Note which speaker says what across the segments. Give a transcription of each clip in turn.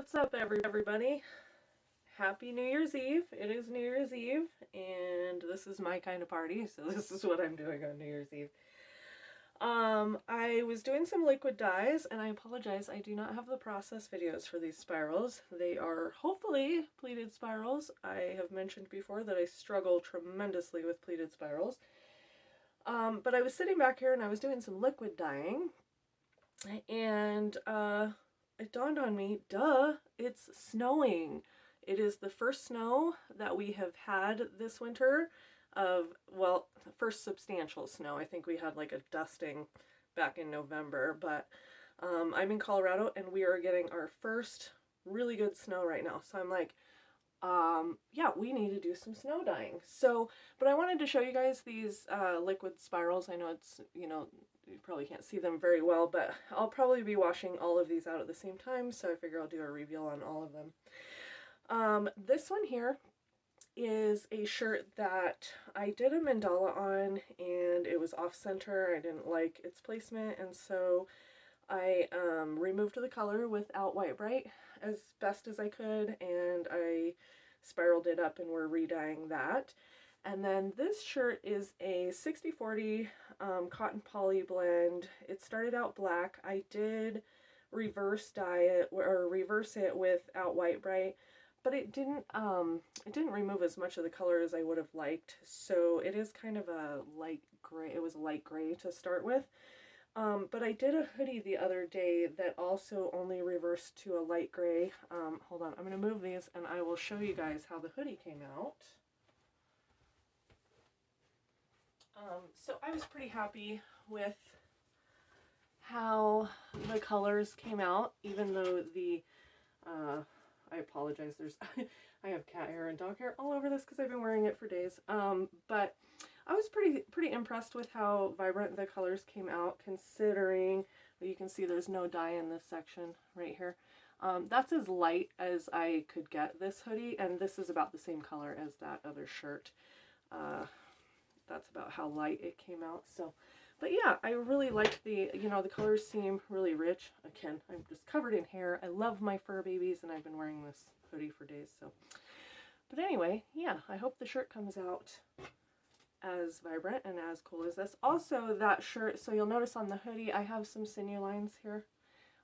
Speaker 1: What's up, everybody? Happy New Year's Eve. It is New Year's Eve, and this is my kind of party, so this is what I'm doing on New Year's Eve. I was doing some liquid dyes, and I apologize, I do not have the process videos for these spirals. They are hopefully pleated spirals. I have mentioned before that I struggle tremendously with pleated spirals. But I was sitting back here and I was doing some liquid dyeing, and it dawned on me, duh, it's snowing. It is the first snow that we have had this winter well, the first substantial snow. I think we had like a dusting back in November, but I'm in Colorado and we are getting our first really good snow right now. So I'm like, yeah, we need to do some snow dyeing. So, but I wanted to show you guys these liquid spirals. I know it's, you probably can't see them very well, but I'll probably be washing all of these out at the same time, so I figure I'll do a reveal on all of them. This one here is a shirt that I did a mandala on, and it was off-center. I didn't like its placement, and so I removed the color without White Bright as best as I could, and I spiraled it up, and we're re-dyeing that. And then this shirt is a 60/40 cotton poly blend. It started out black. I did reverse dye it or reverse it without White Bright, but it didn't remove as much of the color as I would have liked. So it is kind of a light gray. It was a light gray to start with. But I did a hoodie the other day that also only reversed to a light gray. Hold on, I'm going to move these and I will show you guys how the hoodie came out. So I was pretty happy with how the colors came out, even though I apologize, I have cat hair and dog hair all over this because I've been wearing it for days. But I was pretty impressed with how vibrant the colors came out, considering you can see there's no dye in this section right here. That's as light as I could get this hoodie, and this is about the same color as that other shirt. That's about how light it came out. So, but yeah, I really like the colors seem really rich. Again, I'm just covered in hair. I love my fur babies, and I've been wearing this hoodie for days. So, but anyway, yeah, I hope the shirt comes out as vibrant and as cool as this. Also, that shirt, so you'll notice on the hoodie, I have some sinew lines here.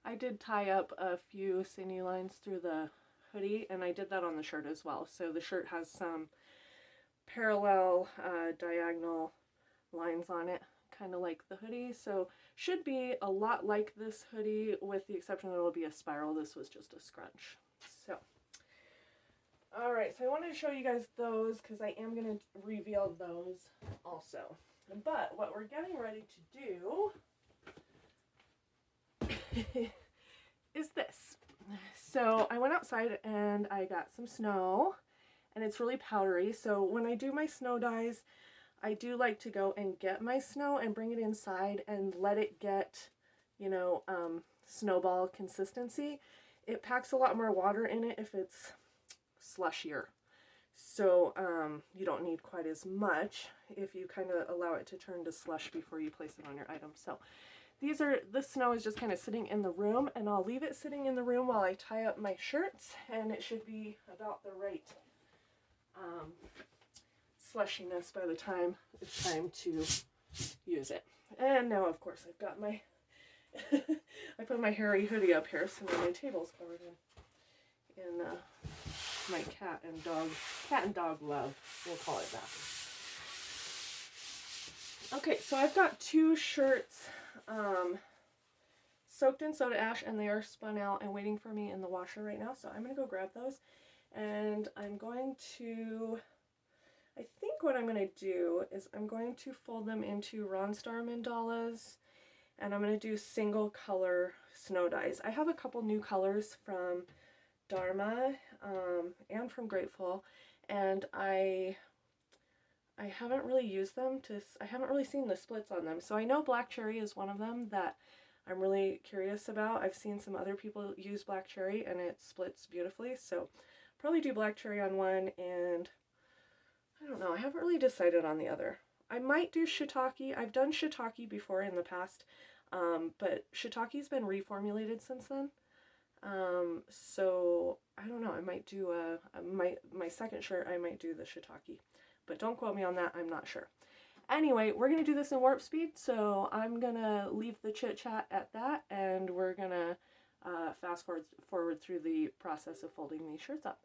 Speaker 1: I did tie up a few sinew lines through the hoodie, and I did that on the shirt as well. So the shirt has some parallel diagonal lines on it, kind of like the hoodie. So should be a lot like this hoodie, with the exception that it'll be a spiral. This was just a scrunch. So alright, so I wanted to show you guys those because I am going to reveal those also. But what we're getting ready to do is this. So I went outside and I got some snow, and it's really powdery. So when I do my snow dyes, I do like to go and get my snow and bring it inside and let it get, snowball consistency. It packs a lot more water in it if it's slushier. So you don't need quite as much if you kind of allow it to turn to slush before you place it on your item. So this snow is just kind of sitting in the room, and I'll leave it sitting in the room while I tie up my shirts, and it should be about the right slushiness by the time it's time to use it. And now, of course, I've got my I put my hairy hoodie up here, so now my table's covered in my cat and dog love, we'll call it that. Okay, so I've got two shirts soaked in soda ash, and they are spun out and waiting for me in the washer right now. So I'm going to go grab those, and I think what I'm going to do is I'm going to fold them into Ronstar mandalas, and I'm going to do single color snow dyes. I have a couple new colors from Dharma and from Grateful, and I haven't really used them I haven't really seen the splits on them. So I know Black Cherry is one of them that I'm really curious about. I've seen some other people use Black Cherry and it splits beautifully. So probably do Black Cherry on one, and I don't know, I haven't really decided on the other. I might do shiitake. I've done shiitake before in the past, but shiitake's been reformulated since then. So I don't know, I might do my second shirt, I might do the shiitake, but don't quote me on that, I'm not sure. Anyway, we're gonna do this in warp speed, so I'm gonna leave the chit chat at that, and we're gonna fast forward through the process of folding these shirts up.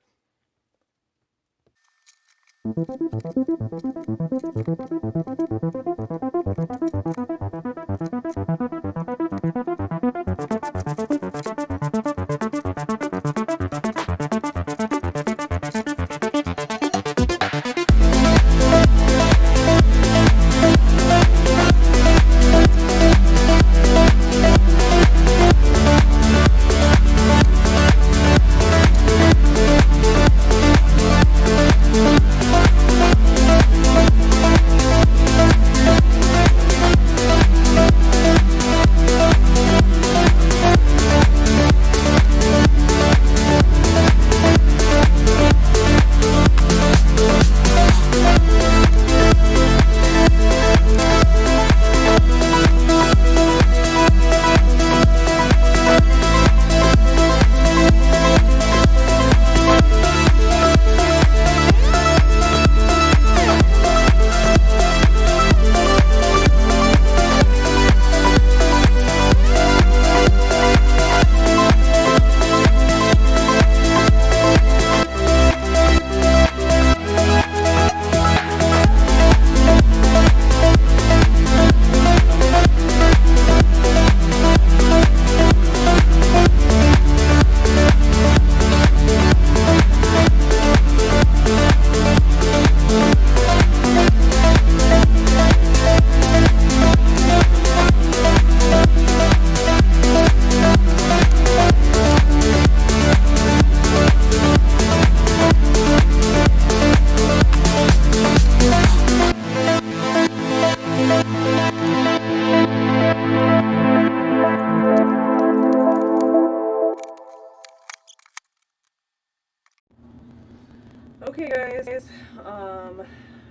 Speaker 1: Okay guys,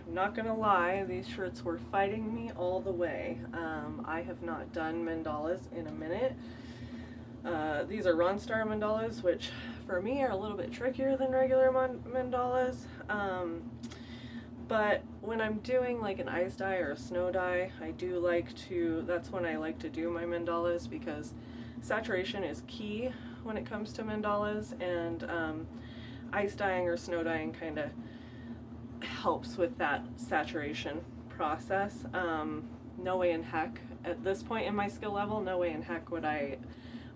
Speaker 1: not gonna lie, these shirts were fighting me all the way. I have not done mandalas in a minute. These are Ronstar mandalas, which for me are a little bit trickier than regular mandalas. But when I'm doing like an ice dye or a snow dye, that's when I like to do my mandalas, because saturation is key when it comes to mandalas, and ice dyeing or snow dyeing kind of helps with that saturation process. No way in heck, at this point in my skill level, no way in heck would I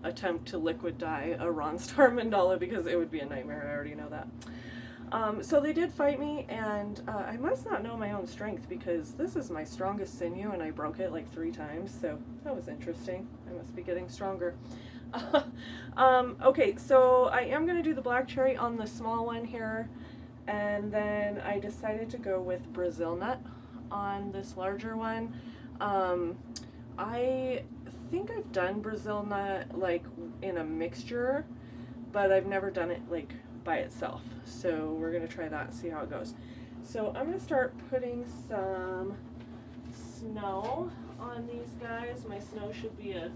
Speaker 1: attempt to liquid dye a Ronstar mandala, because it would be a nightmare. I already know that. So they did fight me, and I must not know my own strength, because this is my strongest sinew and I broke it like 3 times, so that was interesting. I must be getting stronger. Okay, so I am going to do the black cherry on the small one here, and then I decided to go with Brazil nut on this larger one. I think I've done Brazil nut like in a mixture, but I've never done it like by itself, so we're going to try that and see how it goes. So I'm going to start putting some snow on these guys. My snow should be a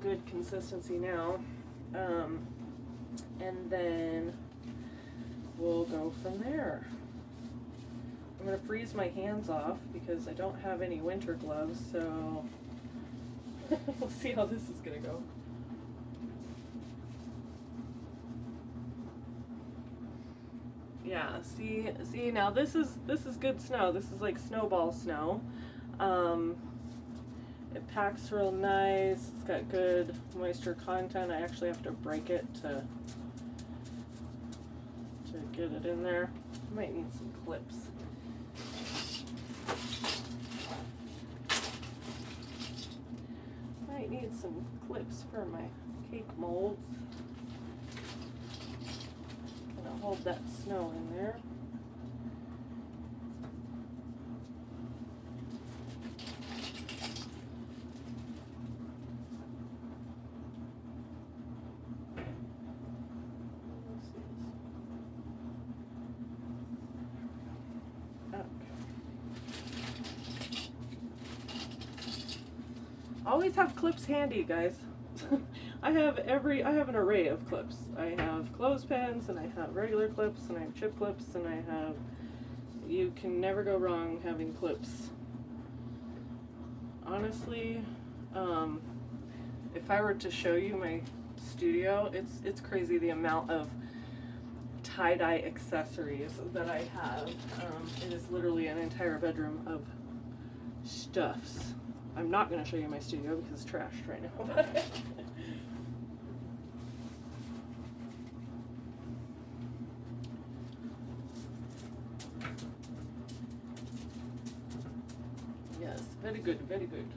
Speaker 1: good consistency now, and then we'll go from there. I'm going to freeze my hands off because I don't have any winter gloves, so we'll see how this is going to go. Yeah, see now this is good snow. This is like snowball snow. It packs real nice. It's got good moisture content. I actually have to break it to get it in there. Might need some clips. Might need some clips for my cake molds. Gonna hold that snow in there. Always have clips handy, guys. I have an array of clips. I have clothespins, and I have regular clips, and I have chip clips, and I have, you can never go wrong having clips. Honestly, if I were to show you my studio, it's crazy the amount of tie-dye accessories that I have. It is literally an entire bedroom of stuffs. I'm not going to show you my studio because it's trashed right now. Yes, very good, very good.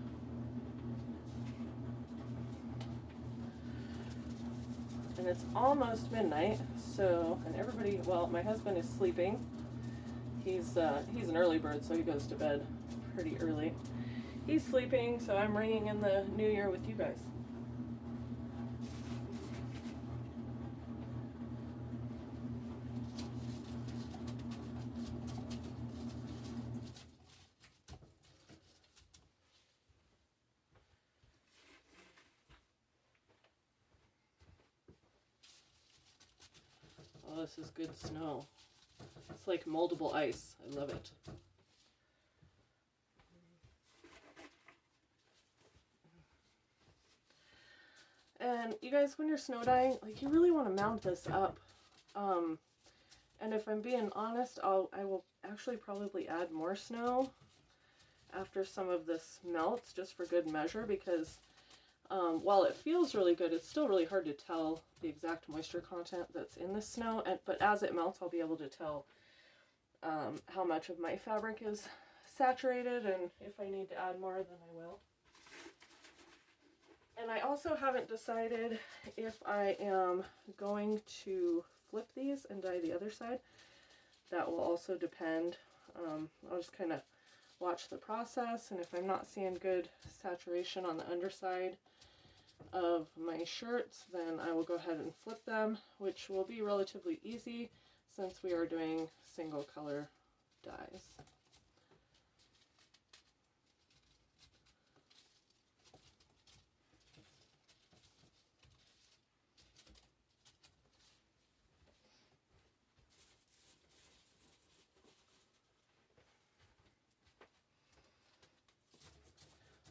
Speaker 1: And it's almost midnight, so, and everybody, well, my husband is sleeping. He's an early bird, so he goes to bed pretty early. He's sleeping, so I'm ringing in the new year with you guys. Oh, this is good snow. It's like moldable ice. I love it. And you guys, when you're snow dyeing, like, you really want to mount this up. And if I'm being honest, I will actually probably add more snow after some of this melts, just for good measure, because while it feels really good, it's still really hard to tell the exact moisture content that's in the snow. But as it melts, I'll be able to tell how much of my fabric is saturated, and if I need to add more, then I will. And I also haven't decided if I am going to flip these and dye the other side. That will also depend. I'll just kind of watch the process, and if I'm not seeing good saturation on the underside of my shirts, then I will go ahead and flip them, which will be relatively easy since we are doing single color dyes.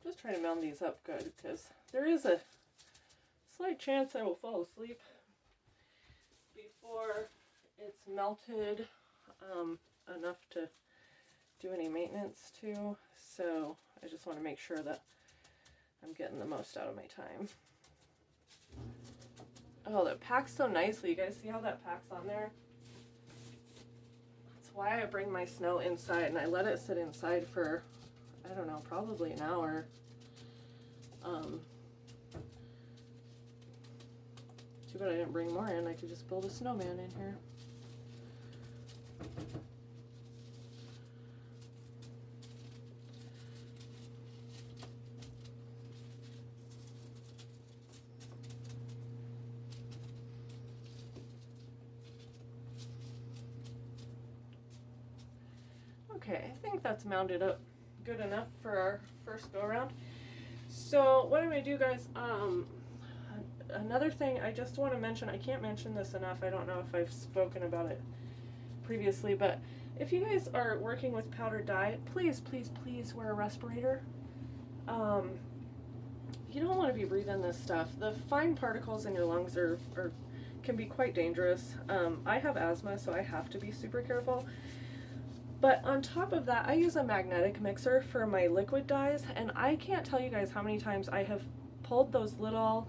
Speaker 1: Just trying to mount these up good, because there is a slight chance I will fall asleep before it's melted enough to do any maintenance to. So I just want to make sure that I'm getting the most out of my time. Oh, that packs so nicely. You guys see how that packs on there? That's why I bring my snow inside, and I let it sit inside for, I don't know, probably an hour. Too bad I didn't bring more in. I could just build a snowman in here. Okay, I think that's mounted up good enough for our first go around. So what I'm going to do, guys, another thing I just want to mention, I can't mention this enough, I don't know if I've spoken about it previously, but if you guys are working with powdered dye, please, please, please wear a respirator. You don't want to be breathing this stuff. The fine particles in your lungs can be quite dangerous. I have asthma, so I have to be super careful. But on top of that, I use a magnetic mixer for my liquid dyes, and I can't tell you guys how many times I have pulled those little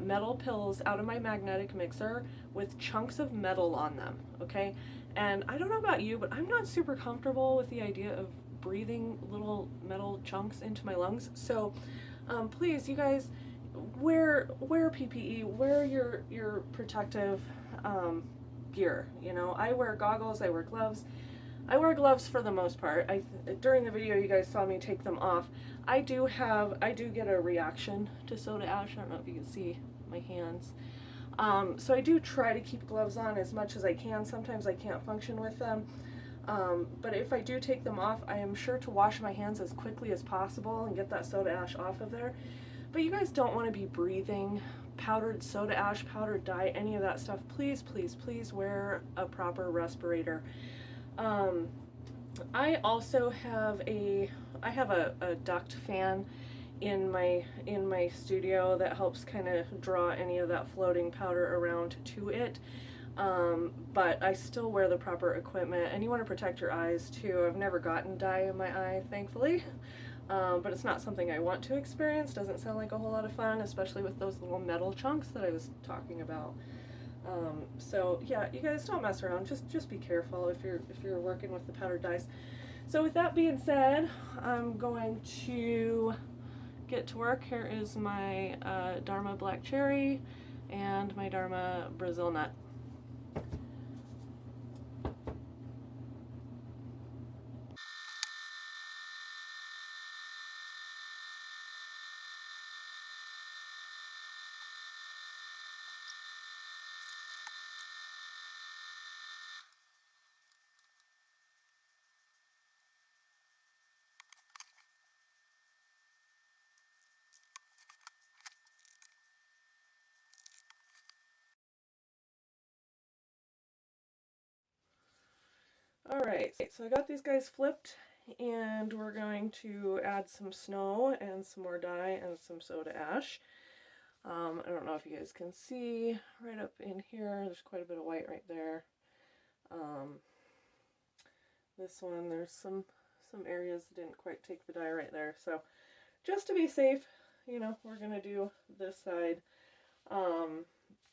Speaker 1: metal pills out of my magnetic mixer with chunks of metal on them, okay? And I don't know about you, but I'm not super comfortable with the idea of breathing little metal chunks into my lungs. So please, you guys, wear PPE, wear your protective gear. You know, I wear goggles, I wear gloves. I wear gloves for the most part. During the video you guys saw me take them off. I do get a reaction to soda ash. I don't know if you can see my hands. So I do try to keep gloves on as much as I can. Sometimes I can't function with them. But if I do take them off, I am sure to wash my hands as quickly as possible and get that soda ash off of there. But you guys don't want to be breathing powdered soda ash, powdered dye, any of that stuff. Please, please, please wear a proper respirator. Um, I also have a duct fan in my studio that helps kind of draw any of that floating powder around to it. But I still wear the proper equipment, and you want to protect your eyes too. I've never gotten dye in my eye, thankfully. But it's not something I want to experience. Doesn't sound like a whole lot of fun, especially with those little metal chunks that I was talking about. So yeah, you guys don't mess around. Just be careful if you're working with the powdered dyes. So with that being said, I'm going to get to work. Here is my Dharma Black Cherry and my Dharma Brazil Nut. Alright, so I got these guys flipped, and we're going to add some snow and some more dye and some soda ash. I don't know if you guys can see right up in here, there's quite a bit of white right there. This one, there's some areas that didn't quite take the dye right there, so just to be safe, you know, we're going to do this side.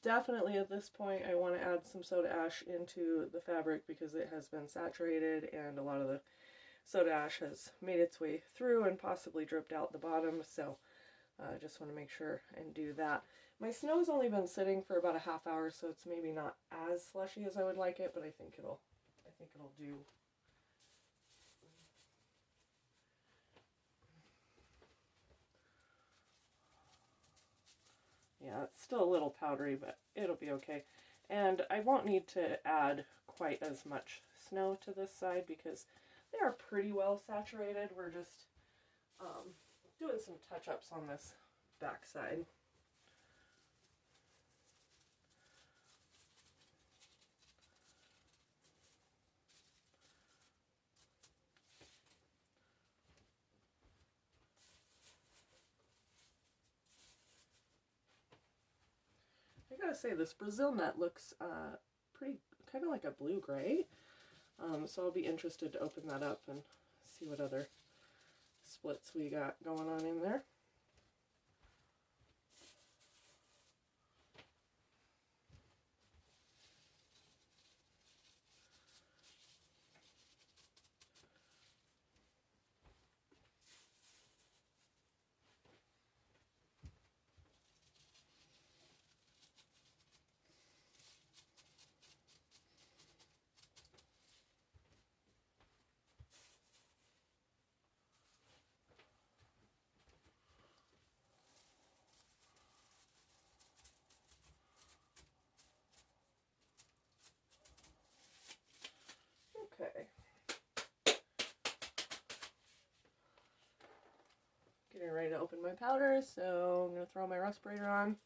Speaker 1: Definitely at this point I want to add some soda ash into the fabric because it has been saturated and a lot of the soda ash has made its way through and possibly dripped out the bottom, so I just want to make sure and do that. My snow's only been sitting for about a half hour, so it's maybe not as slushy as I would like it, but I think it'll do. Yeah, it's still a little powdery, but it'll be okay. And I won't need to add quite as much snow to this side because they are pretty well saturated. We're just doing some touch-ups on this back side. I gotta say, this Brazil nut looks pretty, kind of like a blue-gray. So I'll be interested to open that up and see what other splits we got going on in there. Okay. Getting ready to open my powder, so I'm going to throw my respirator on.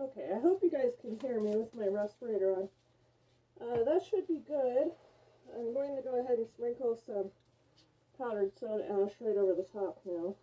Speaker 1: Okay, I hope you guys can hear me with my respirator on. That should be good. I'm going to go ahead and sprinkle some powdered soda ash right over the top now.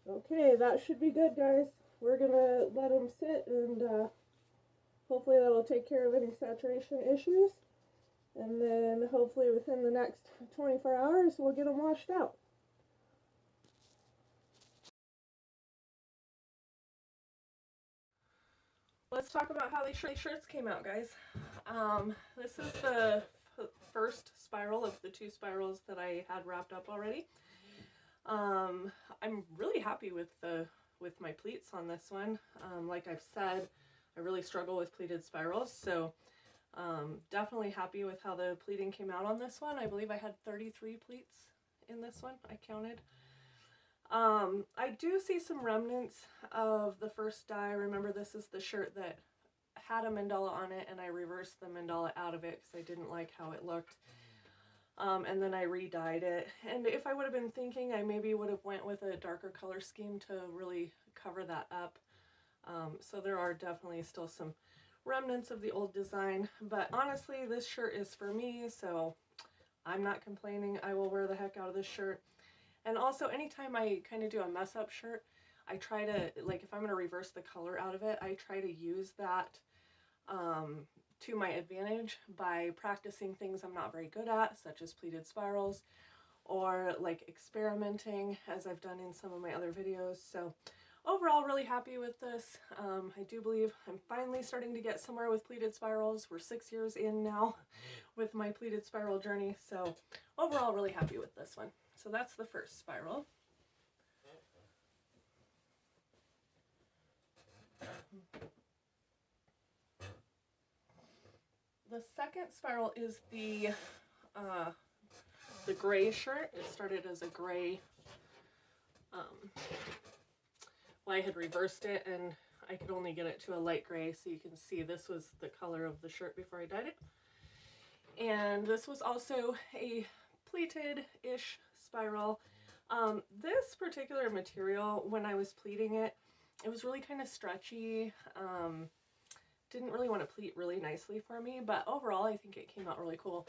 Speaker 1: Okay, that should be good, guys. We're gonna let them sit, and hopefully that'll take care of any saturation issues. And then hopefully within the next 24 hours, we'll get them washed out. Let's talk about how these shirts came out, guys. This is the first spiral of the 2 spirals that I had wrapped up already. I'm really happy with my pleats on this one. Like I've said, I really struggle with pleated spirals, so definitely happy with how the pleating came out on this one. I believe I had 33 pleats in this one, I counted. I do see some remnants of the first dye. Remember, this is the shirt that had a mandala on it, and I reversed the mandala out of it because I didn't like how it looked. And then I re-dyed it. And if I would have been thinking, I maybe would have went with a darker color scheme to really cover that up. So there are definitely still some remnants of the old design, but honestly, this shirt is for me, so I'm not complaining. I will wear the heck out of this shirt. And also, anytime I kind of do a mess up shirt, I try to, like, if I'm going to reverse the color out of it, I try to use that to my advantage by practicing things I'm not very good at, such as pleated spirals, or like experimenting, as I've done in some of my other videos. So overall, really happy with this. I do believe I'm finally starting to get somewhere with pleated spirals. We're 6 years in now with my pleated spiral journey, so overall, really happy with this one. So that's the first spiral. The second spiral is the gray shirt. It started as a gray. Well, I had reversed it, and I could only get it to a light gray, so you can see this was the color of the shirt before I dyed it. And this was also a pleated-ish spiral. This particular material, when I was pleating it, it was really kind of stretchy. Didn't really want to pleat really nicely for me, but overall I think it came out really cool.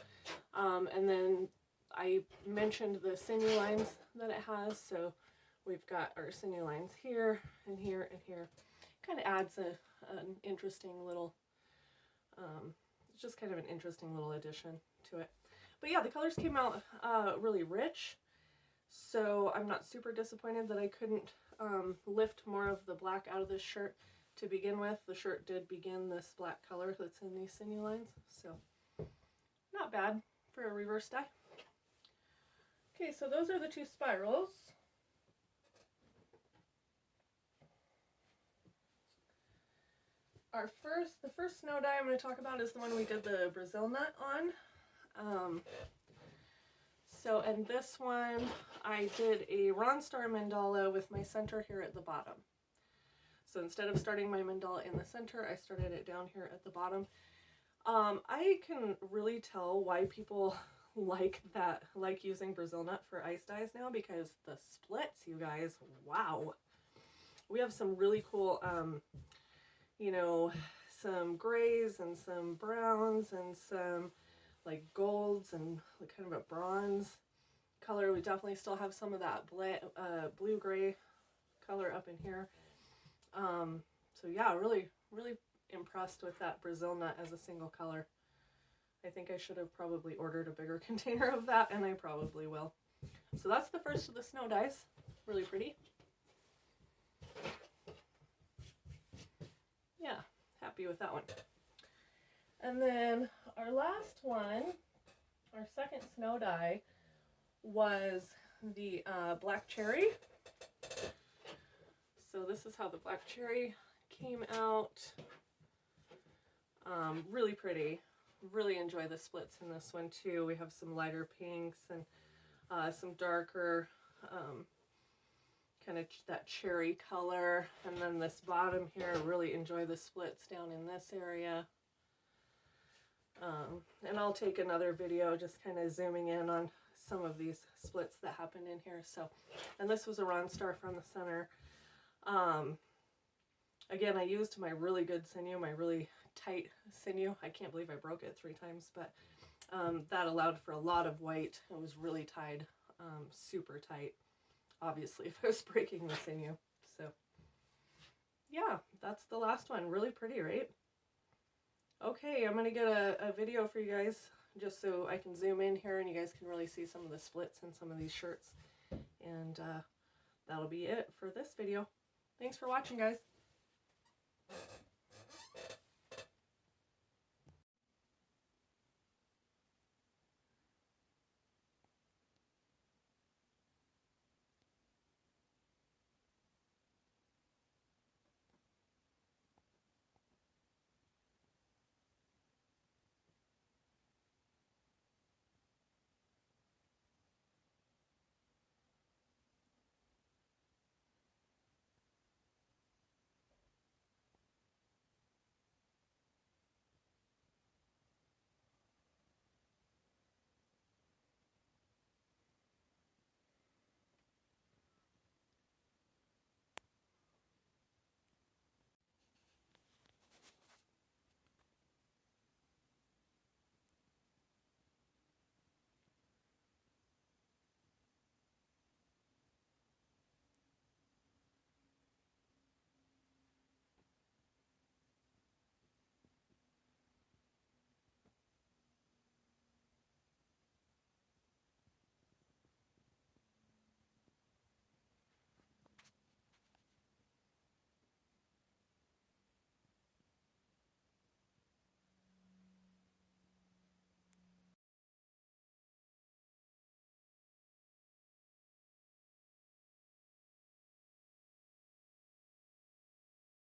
Speaker 1: And then I mentioned the sinew lines that it has, so we've got our sinew lines here and here and here. Kind of adds an interesting little, just kind of an interesting little addition to it. But yeah, the colors came out really rich, so I'm not super disappointed that I couldn't lift more of the black out of this shirt to begin with. The shirt did begin this black color that's in these sinew lines, so not bad for a reverse dye. Okay, so those are the 2 spirals. The first snow dye I'm going to talk about is the one we did the Brazil nut on. And this one, I did a Ronstar mandala with my center here at the bottom. So instead of starting my mandala in the center, I started it down here at the bottom. I can really tell why people like using Brazil nut for ice dyes now, because the splits, you guys, wow. We have some really cool, you know, some grays and some browns and some like golds and like kind of a bronze color. We definitely still have some of that blue-gray color up in here. So yeah, really impressed with that Brazil nut as a single color. I think I should have probably ordered a bigger container of that, and I probably will. So that's the first of the snow dies. Really pretty. Yeah, happy with that one. And then our last one, our second snow die, was the black cherry. So this is how the black cherry came out. Really pretty. Really enjoy the splits in this one too. We have some lighter pinks and some darker kind of that cherry color. And then this bottom here, really enjoy the splits down in this area. And I'll take another video just kind of zooming in on some of these splits that happened in here. So, and this was a Ronstar from the center. Again, I used my really good sinew, my really tight sinew. I can't believe I broke it 3 times, but that allowed for a lot of white. It was really tied, super tight, obviously, if I was breaking the sinew. So yeah, that's the last one. Really pretty, right? Okay, I'm going to get a video for you guys just so I can zoom in here and you guys can really see some of the splits in some of these shirts. And that'll be it for this video. Thanks for watching, guys.